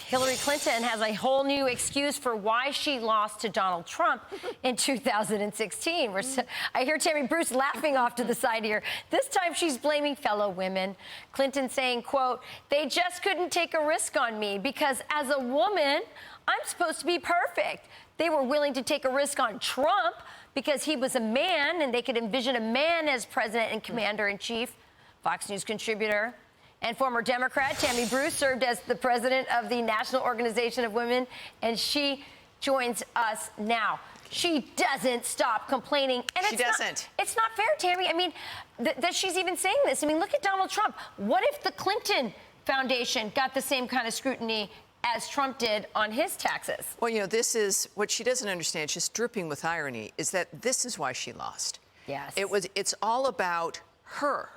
Hillary Clinton has a whole new excuse for why she lost to Donald Trump in 2016. I hear Tammy Bruce laughing off to the side here. This time she's blaming fellow women. Clinton saying, quote, "They just couldn't take a risk on me because as a woman, I'm supposed to be perfect. They were willing to take a risk on Trump because he was a man and they could envision a man as president and commander-in-chief." Fox News contributor and former Democrat Tammy Bruce served as the president of the National Organization of Women, and she joins us now. She doesn't stop complaining. And she doesn't. It's not fair, Tammy. I mean, that she's even saying this. I mean, look at Donald Trump. What if the Clinton Foundation got the same kind of scrutiny as Trump did on his taxes? Well, you know, this is what she doesn't understand. She's dripping with irony, is that this is why she lost. Yes. It's all about her.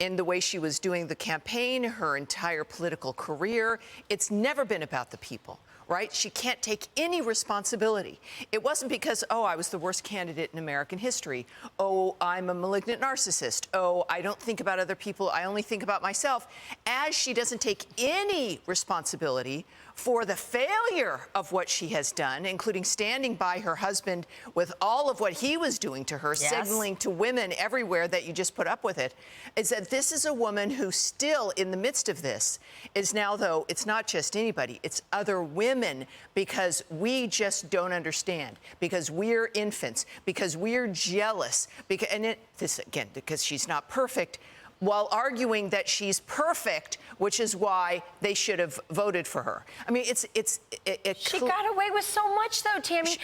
In the way she was doing the campaign, her entire political career. It's never been about the people, right? She can't take any responsibility. It wasn't because, oh, I was the worst candidate in American history. Oh, I'm a malignant narcissist. Oh, I don't think about other people. I only think about myself. As she doesn't take any responsibility for the failure of what she has done, including standing by her husband with all of what he was doing to her, yes, signaling to women everywhere that you just put up with it, is that this is a woman who still, in the midst of this, is now, though, it's not just anybody, it's other women, because we just don't understand, because we're infants, because we're jealous, because she's not perfect, while arguing that she's perfect, which is why they should have voted for her. I mean, she got away with so much, though, Tammy.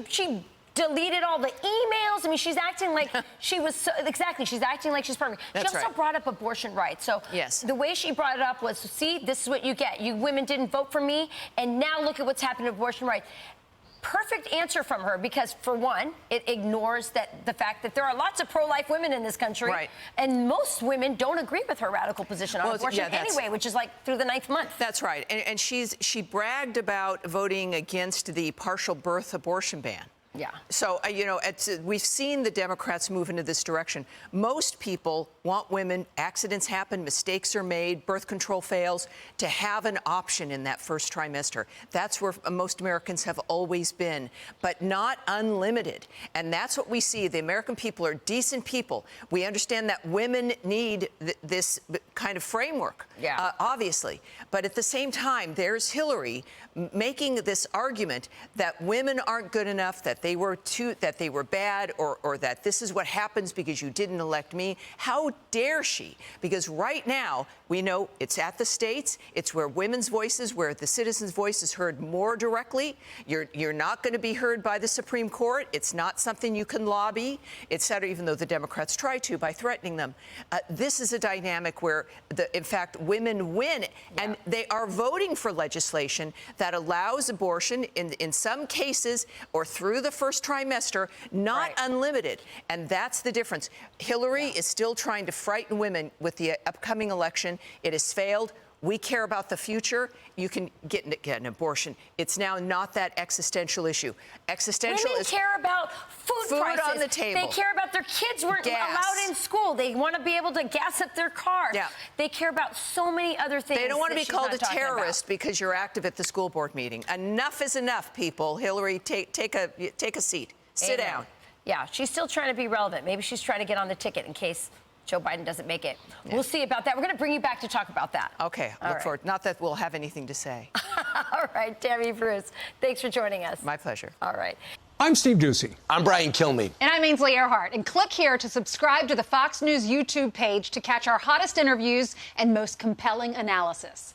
She deleted all the emails. I mean, she's acting like she was she's acting like she's perfect. That's she also right. brought up abortion rights. So yes, the way she brought it up was, see, this is what you get. You women didn't vote for me, and now look at what's happened to abortion rights. Perfect answer from her, because for one, it ignores the fact that there are lots of pro-life women in this country, right, and most women don't agree with her radical position on abortion anyway, which is like through the 9th month. That's right, and she bragged about voting against the partial birth abortion ban. Yeah. So, you know, we've seen the Democrats move into this direction. Most people want women, accidents happen, mistakes are made, birth control fails, to have an option in that first trimester. That's where most Americans have always been, but not unlimited. And that's what we see. The American people are decent people. We understand that women need this kind of framework, obviously. But at the same time, there's Hillary making this argument that women aren't good enough, that they were bad, or that this is what happens because you didn't elect me. How dare she? Because right now, we know it's at the states. It's where women's voices, where the citizens' voice is heard more directly. You're not going to be heard by the Supreme Court. It's not something you can lobby, et cetera, even though the Democrats try to by threatening them. This is a dynamic where, in fact, women win, and they are voting for legislation that allows abortion in some cases or through the first trimester, not unlimited. And that's the difference. Hillary is still trying to frighten women with the upcoming election. It has failed. We care about the future. You can get an abortion. It's now not that existential issue. Women care about food prices. On the table. They care about their kids weren't allowed in school. They want to be able to gas up their car. Yeah. They care about so many other things. They don't want to be called a terrorist because you're active at the school board meeting. Enough is enough, people. Hillary, take a seat. Sit down. Yeah, she's still trying to be relevant. Maybe she's trying to get on the ticket in case Joe Biden doesn't make it. Yeah. We'll see about that. We're going to bring you back to talk about that. Okay, look forward. Not that we'll have anything to say. All right, Tammy Bruce, thanks for joining us. My pleasure. All right. I'm Steve Ducey. I'm Brian Kilmeade. And I'm Ainsley Earhart. And click here to subscribe to the Fox News YouTube page to catch our hottest interviews and most compelling analysis.